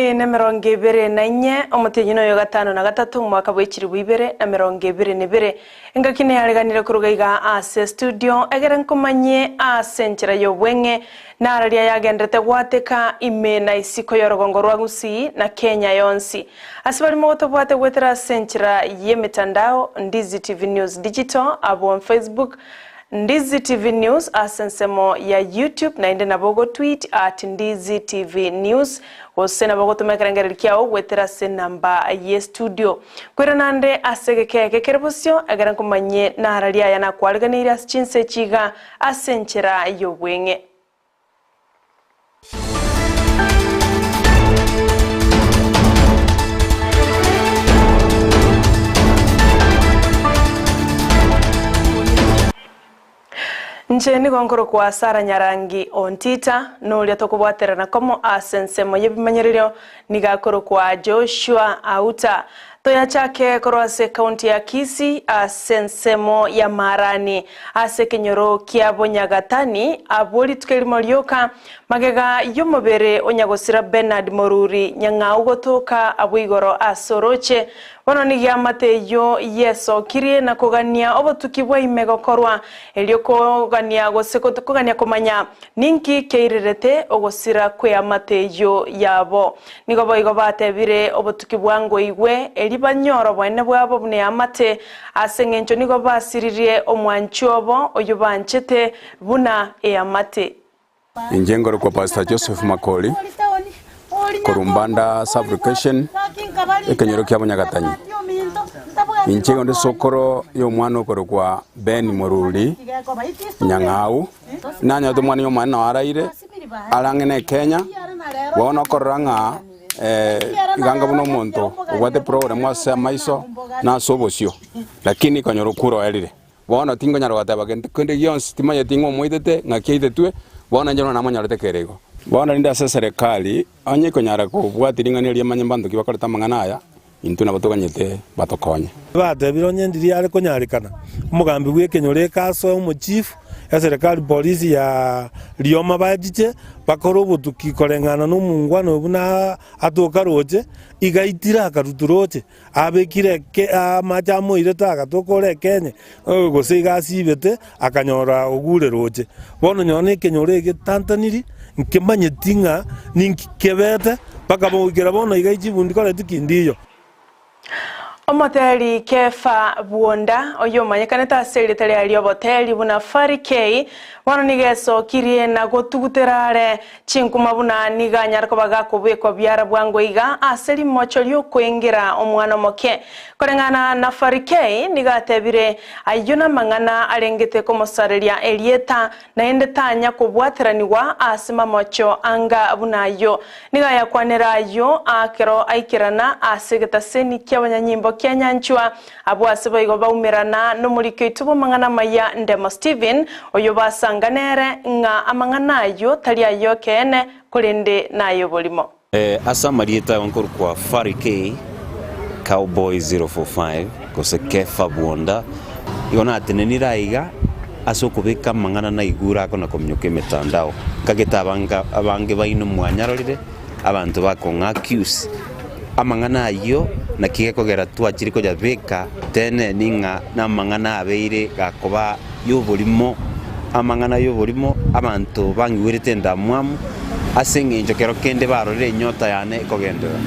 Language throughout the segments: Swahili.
Ni mirongo ibiri na inye omutinyi no gatano na gatatu mwaka bw'ikiri bwibere na mirongo ibiri n'ibiri ingakine yariganire kurugaiga ase studio egere nkomanye ase nchira yobwenge nararia yagendete gwateka ime na isiko yorogongo rwa Gusii na Kenya yonsi asibali moto bwate gwetera senchira yemitandao Ndizi TV News Digital abo Facebook Ndizi TV News asensemo ya YouTube na inde nabogo tweet at Ndizi TV News osena bogo tumekerengere kiao wetera se namba ye studio kwera nande asegeke kerebosyo agara kumanye na hararia yana kwalganira chinse chiga asenchera yobwenge Ncheni gongoro kwa Sara Nyarangi ontita nulia tokubwatera na komo asensemo yebimanyererio nigakoro kwa Joshua Auta toya chake korose kaunti ya Kisii asensemo ya Marani ase kenyoro kia Bonyagatani aboli tukelimo lyoka magega yomobere onyagosira Bernard Moruri nyanga ugotoka abwigoro asoroche bono nigia mateyo yeso kirie na kogania obotukibwa imegokorwa elioko gania goseko kogania komanya ninki keirerete ogosira kwe amateyo yabo nigobo igobatebire obotukibwa ngo igwe elibanyoro bwene bwabo bune amate asengencho nigoba siririe omwanchobo oyobanchete buna amate Injengoro kwa Pastor Joseph Makoli Korumbanda Fabrication ekenyoro kya Bonyagatani Inchego ndi sokoro yo mwana okoro kwa Ben Moruli Nyang'au nanya to mwana yo mwana waraire alangene Kenya bona koranga iganga buno monto obwate program wase maiso na sobosio lakini kanyoro kuro elire bona tingo nyaro gataba kende yons timaye tingo moitete ngakiite tue bona njano namanyarete kerego bona linda serikali anye konyara ko bwatiringani ria manyambandu kibakoreta mangana aya intu nabatoganyete batokonye bate bironye ndiri ari konyarikana umugambi gwekenyore kaso mu chief ya serikali polisi ya Lioma bajiche bakoro butukikorengana no mungwano buna atokaroje igaitira akaruturoje abekire ke amajamo ireta agatokore Kenya gosiga sibete akanyora ogure roje bono nyone kenyore getantaniri nkemanye tinga ninkebete bakabogera bono igaijibundi kore tukindiyo Omoteli kefa buonda oyo manyekaneta seritali ali oboteli buna farikei wano nigeso kirie na gotuguterare chinkuma buna niga nyarko baga kubeko byara bwango iga aseli mocholyo kwengera omwana moke korengana na farikei niga tebire ayuna mangana alengete komosarelia elieta na ende tanya kubwateraniwa asima mocho anga bunayo niga yakwanera yo akero aikirana asegeta seni kyabanyanyimbo Kenyanchwa abwasibo igoba umirana no muri kitubo mangana maya Ndemo Steven oyo basanganere nga amangana yo tali ayo kene kulende nayo bolimo asa marieta onkor kwa Farike Cowboy 045 kose kefa buonda igona atenenira iga asokubeka mangana na igura kona komnyoke metandao kagetabanga abange baino mwanyarorire abantu bakonga accuse amangana ayo na kigeko gera twachiri ko jabeka tene ninga na mangana abeire gakoba yobolimo amangana yobolimo abantu bangiwirite ndamwamu asenge njokero kende barore nyota yane kogendera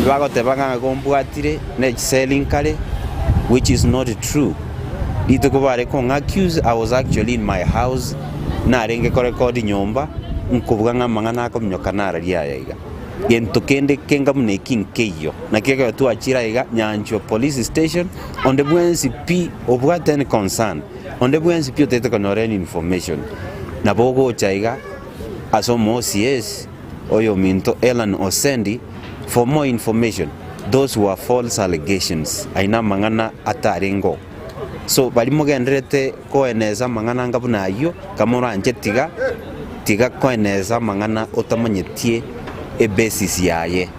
bagote banga gombwatire ne selling kale which is not true ito ko bare ko accuse I was actually in my house na renge ko record nyomba nkubwa mangana ko mnyokanara riyayiga yento kende kenga mneking keyo na kega tu achira iga nyancho police station on the BNCP obwa ten concern on the BNCP tete konoren information na bogo chaiga asomo CS oyo minto Elan Osendi for more information those were false allegations aina mangana atarengo so bali mogendrete ko eneza mangana ngabuna ayo kamora anjetiga tiga ko eneza mangana otamanyetie e basis yaye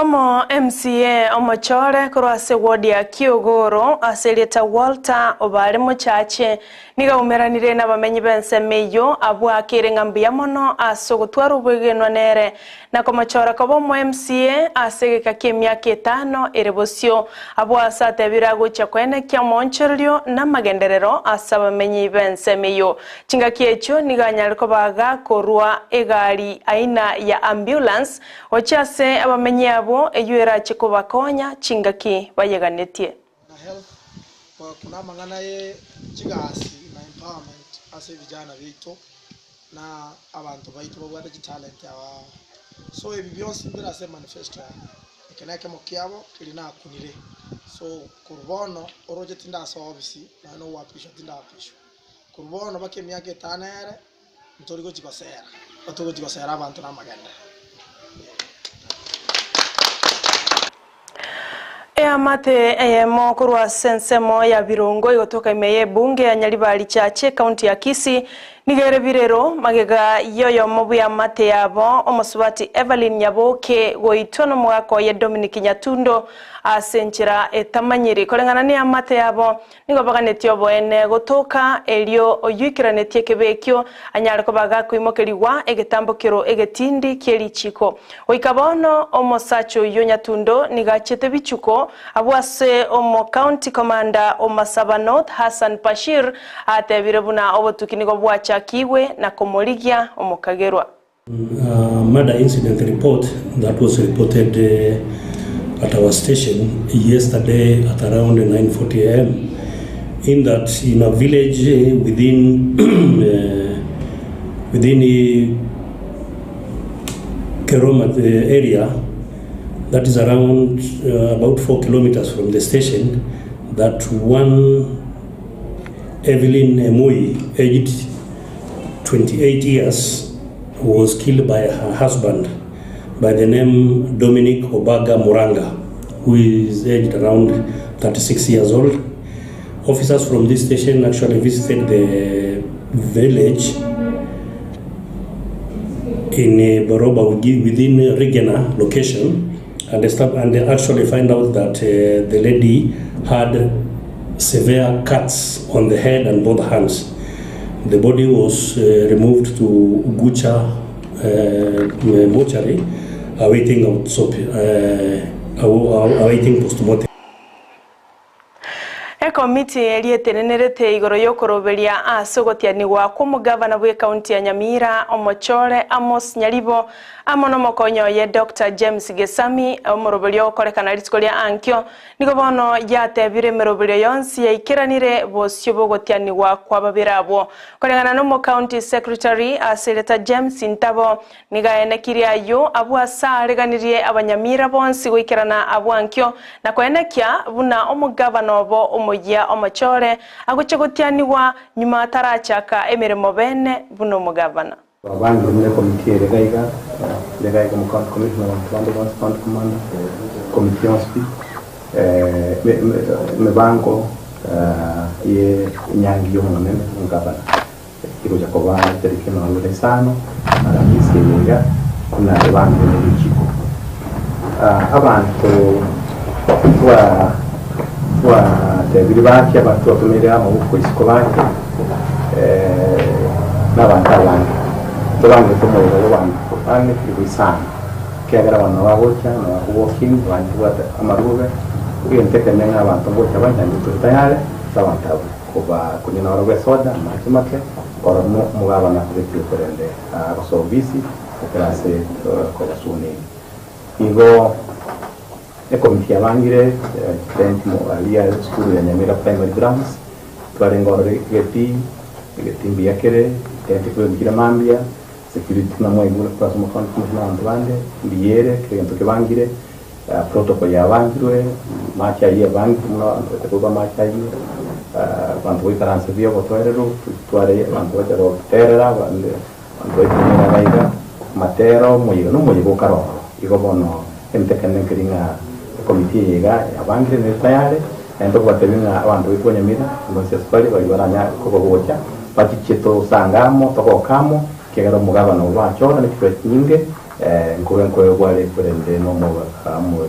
Omo MCA omochore kurwase wodi ya Kiogoro aseleta Walter obare muchache niga umeranire n'abamenyi bensemeyo abwakire ngambia mono asogotwara ubwegenwa nere na komochora kobo mu MCA asegeka kemyaka 5 erebosio abwasate birago chakwene kya moncheryo na magenderero asabamenyi bensemeyo chinga kiecho niga nyariko baga korwa egari aina ya ambulance ochase abamenyi abo eyuera chiko bakonya chingaki bayeganetie na health kwa kuna mangana ye chigasi na empowerment ase vijana bito na abantu baito babwata talent yawa so ebi byose mbira se manifesto ekenake mokiabo kilina kunire so kurbono oroje tinda service na no wapisha tinda wapisha kurbono bake myake tanere mtorigo chikosera batogo chikosera abantu na maganda. Mate mokurwa sensemo ya Birungo igotoka imeye bunge ya Nyaribari chache kaunti ya Kisii nigere birero magega yoyo mobu ya mate yabo omosubati Evelyn Nyaboke goitono mwako ya Dominic Nyatundo asenchira etamanyiri kolengana ni amate yabo nigo baganetyo boene gotoka elio oyukiranetye kebekyo anyariko baga kuimokeriwa egetambokero egetindi kelichiko oikabono omosacho yo Nyatundo nigachete bichuko abwase omo county commander omasaba North Hassan Bashir atebirebuna obotukinigo bwacha kiwe na komoligia omokagerwa. Murder incident report that was reported at our station yesterday at around 9:40 a.m. in that in a village within Keroma area that is around about 4 kilometers from the station, that one Evelyn Emui, aged 28 years, was killed by her husband by the name Dominic Obaga Muranga, who is aged around 36 years old. Officers from this station actually visited the village in Boroba within Regena location and they actually find out that the lady had severe cuts on the head and both hands. The body was removed to Gucha mortuary, awaiting postmortem. Komiti elietenenerete igoro yokoroberia asogotianigwa kumugavana bwe county ya Nyamira omochore Amos Nyaribo amono mokonyo ye Dr. James Gesami omoroberio korekana litskolia ankyo nigo bono yatebire meroberio yonsi yaikiranire bosyo bogotianigwa kwa babirabo korekana no mo county secretary aseleta James Ntabo nigaenekiria yo abwasa reganirie abanyamira bonsi goikirana abwankyo na kwenekia buna omugavana obo omoya omachore aguchegotianigwa nyuma tarachaka emirimo bene buno mugavana abandi muri komite regaiga mu county commissioner wa county commander committee hospi mebango ye nyangi yo munene mugavana kiko cha kobana terike na lule sano arabisi yenga kuna abantu n'ibikiko abantu tebiri baki abantu batumire amaboko isiko baki n'abantu abandi tubange tumuriro w'abantu bane kwisana kegera abantu babocha na walking abantu bata amarube uyentekanye n'abantu bocha banyandi tutayale sabantu kuba kunina warwe soda make ora mugabana kubikorende abasobisi operase kwa suni igo komite yabangire president mo alia school ya Nyamira primary grounds twarengore geti mbiyakere tente kugira mambia security na mwe ngula kwa somo kan kuma ndwande ndiyere kento kebangire protocol yabangirwe macha ye bangi muna tekuba macha ye bantu ikaranse byo botwerero tware bantu bajaro terera bande bantu ikamera baiga matero moyo no moyo karo igo bono entekane kiringa komite yega yabangire ne tayare ento kwatelinga abantu bikonyamira ngose spali bayibaranya ko bocha pachicheto sangamo tokokamo kegera mugabano wachora ni kipwe nyinge nkuwe wale kurende no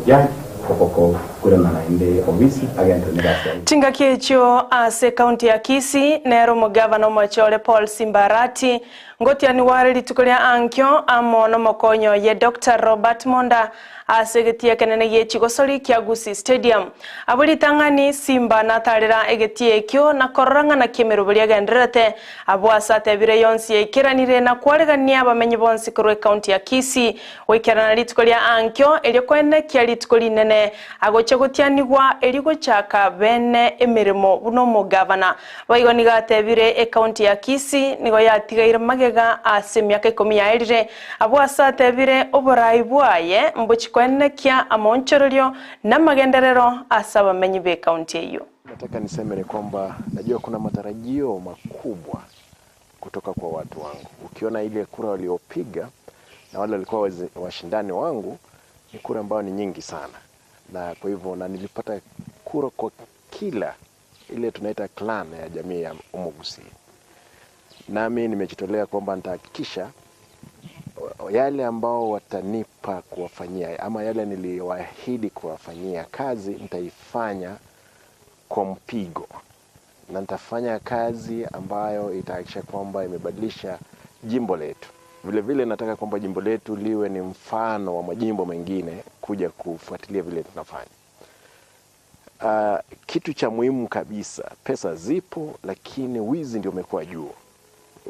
jaji kokoko kurena na inde obisi agente negasa Chinga kiecho ase county ya Kisii nero mugavana Mochole Paul Simbarati ngotia ni wale litukulia ankyo amo no mokonyo ye Dr. Robert Monda asegetia kenene yechigo soli kia Gusii Stadium abuli tangani Simba natarira egetie kyo na koranga na kemerubulia genderete abwasa tebire yonsi ekiranire na kwaregania bamenyi bonsi kurwe county ya Kisii wekerana litukulia ankyo eliokwene kia litukuli nene agochegotianigwa eligochaka bene emirimo buno mugavana baigo nigatebire county ya Kisii nigo yatigaire magega ase myaka 10 abwasa tebire oborai bwaye mbuchikwene kia amonchorolio na magenderero asaba menyi be county hiyo. Nataka niseme ni kwamba najua kuna matarajio makubwa kutoka kwa watu wangu. Ukiona ile kura waliopiga na wale walikuwa washindani wangu ni kura ambayo ni nyingi sana. Na kwa hivyo na nilipata kura kwa kila ile tunaita clan ya jamii ya Gusii. Nami nimejitolea kwamba nitahakikisha yale ambao watanipa kuwafanyia ama yale niliwaahidi kuwafanyia kazi nitaifanya kwa mpigo. Na nitafanya kazi ambayo itahakikisha kwamba imebadilisha jimbo letu. Vile vile nataka kwamba jimbo letu liwe ni mfano wa majimbo mengine kuja kufuatilia vile tunafanya. Kitu cha muhimu kabisa, pesa zipo lakini wizi ndio umekuwa juu.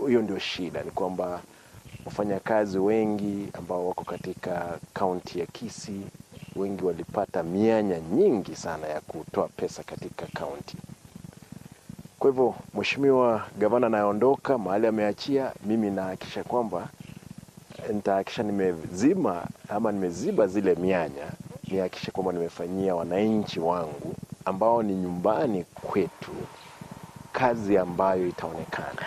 Hiyo ndio shida, ni kwamba wafanyakazi wengi ambao wako katika county ya Kisii wengi walipata mianya nyingi sana ya kutoa pesa katika county. Kwa hivyo mheshimiwa gavana anaondoka mahali ameachia, mimi nahakikisha kwamba nitahakikisha nimeziba zile mianya, nihakikishe kwamba nimefanyia wananchi wangu ambao ni nyumbani kwetu kazi ambayo itaonekana.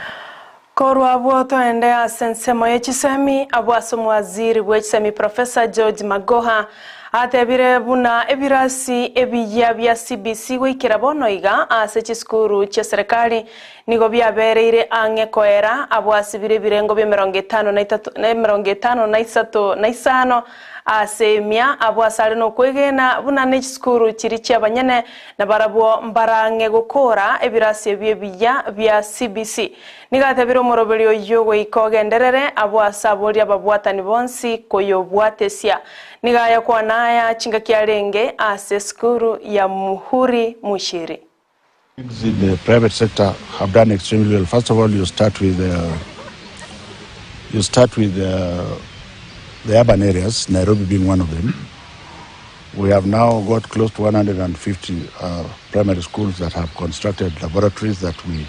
Korwa aboto ende asensemo yechisemi abwaso waziri wechisemi Professor George Magoha atebire buna ebirasi ebiya bya CBC wikira bonoiga ase chiskuru cha serikali nigo byabereire angekoera abwasibire birengo bya 53 asemia abwasare no kwegena buna ne chiskuru chiri cha banyene na barabo mbarange gukora ebirasi ebiya bya CBC nigatebire umurobelio yogo ikogenderere abwasabori ababwatani bonsi koyobwatesia nigaya kwa naya chinga kiarenge ase skuru ya Muhuri Mushiri. The private sector have done extremely well. First of all, you start with the urban areas, Nairobi being one of them. We have now got close to 150 primary schools that have constructed laboratories that we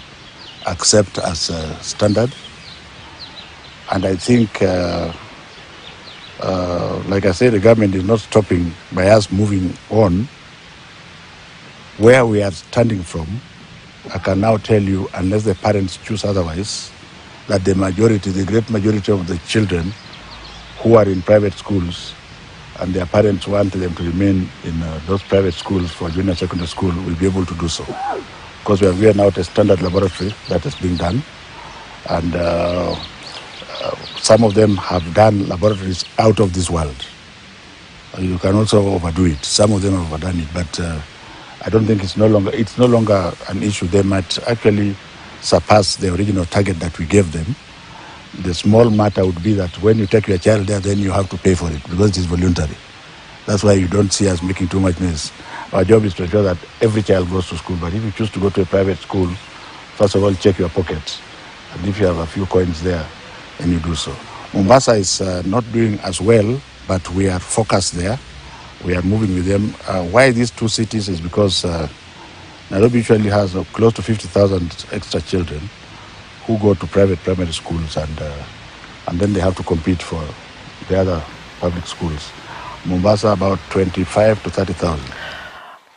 accept as standard. And I think, like I said, the government is not stopping by us moving on. Where we are standing from, I can now tell you, unless the parents choose otherwise, that the great majority of the children who are in private schools and their parents want them to remain in those private schools for junior secondary school will be able to do so. Because we have here now a standard laboratory that is being done, and some of them have done laboratories out of this world. You can also overdo it. Some of them have overdone it, but I don't think it's no longer an issue. They might actually surpass the original target that we gave them. The small matter would be that when you take your child there, then you have to pay for it because it is voluntary. That's why you don't see us making too much noise. Our job is to ensure that every child goes to school. But if you choose to go to a private school, first of all, check your pocket. And if you have a few coins there, then you do so. Mombasa is not doing as well, but we are focused there. We are moving with them. Why these two cities is because Nairobi usually has close to 50,000 extra children who go to private primary schools, and then they have to compete for the other public schools. Mombasa about 25 to 30,000.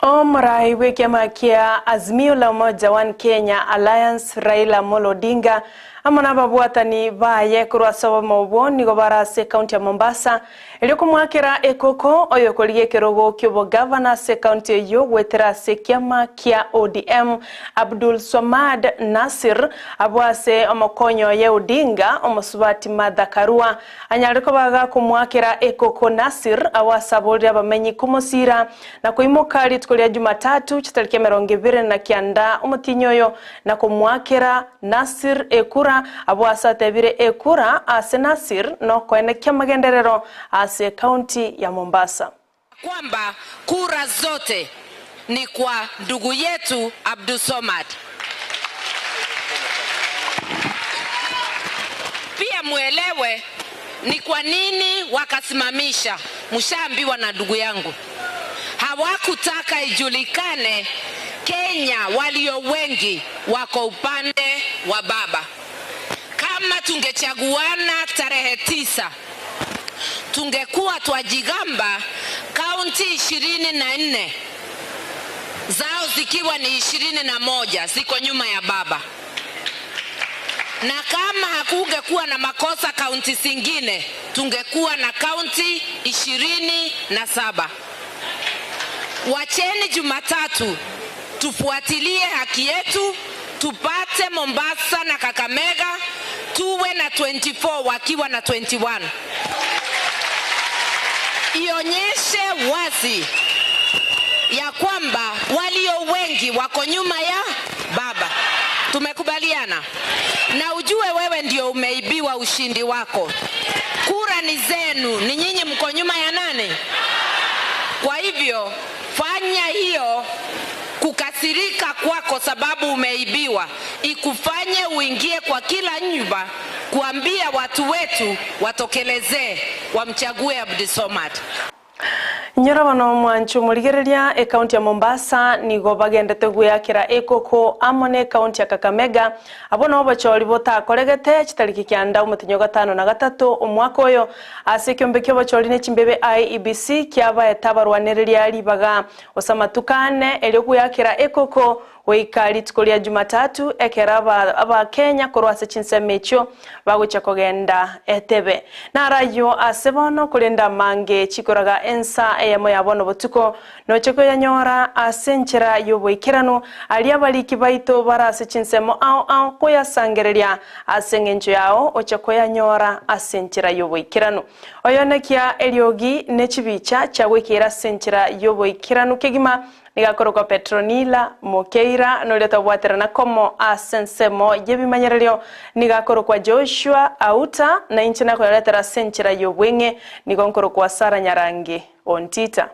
Omrai weke makia Azimio la Umoja One Kenya Alliance Raila Amolo Odinga amana babwatani baye kurwasaba mobwo nigo barase county ya Mombasa elio kumwakira ekoko oyo kolige kerogo kyobo governor se county yo wetera se kiama kia ODM Abdul Swamad Nasir abwase omokonyo ye Odinga omosubati Madakarua anyariko baga kumwakira ekoko Nasir awasabulira bamenyi kumosira na kuimuka litkolia Jumatatu chitariki 29 umutinyoyo na kumwakira Nasir ekura abwasa tebire ekura ase Nasir no kwene kyamagenderero ase county ya Mombasa kwamba kura zote ni kwa ndugu yetu Abdul Swamad. Pia muelewe ni kwa nini wakasimamisha, mshaambiwa na ndugu yangu. Hawakutaka ijulikane Kenya walio wengi wako upande wa baba. Kama tungechaguana tarehe 9 tungekuwa twajigamba kaunti 24 zao zikiwa ni 21 ziko nyuma ya baba. Na kama hakungekuwa na makosa kaunti zingine tungekuwa na kaunti 27. Wacheni Jumatatu tufuatilie haki yetu, tupate Mombasa na Kakamega tuwe na 24 wakiwa na 21. Ionyeshe wazi ya kwamba walio wengi wako nyuma ya baba. Tumekubaliana? Na ujue wewe ndio umeibiwa ushindi wako. Kura ni zenu, ni nyinyi mko nyuma ya nani? Kwa hivyo fanya hiyo kukasirika kwako sababu umeibiwa ikufanye uingie kwa kila nyumba kuambia watu wetu watokelezee wamchague Abdul Swamad. Nyarabano mwanchu murigereria county ya Mombasa nigo bagendete guyakira ekoko amone county ya Kakamega abona obachori botakoregete chitariki kyanda umutinyo 5 na 3 omwaka oyo ase kyombekyo bachori ne chimbebe IEBC kyaba etabarwanereria libaga osamatukane elio guyakira ekoko weikali tukolia Jumatatu ekera aba Kenya korwase chinsemecho bagucha kogenda etebe na rayo asebono kulinda mange chikoraga ensa eyamo yabono botuko no cheko yanyora asenchera yoboikirano alia baliki baito barase chinsemo ao koyasangereria asengenjo yao ocheko yanyora asenchera yoboikirano oyonekia eliogi nechibicha chawekera senchera yoboikirano kegima nigakoroka Petronila Mokeira noleta bwaterana komo asensemo yebimanyererio nigakoroka Joshua Auta na inchina ko letera senchira yobwenge nigonkoro kwa Sara Nyarangi Ontita.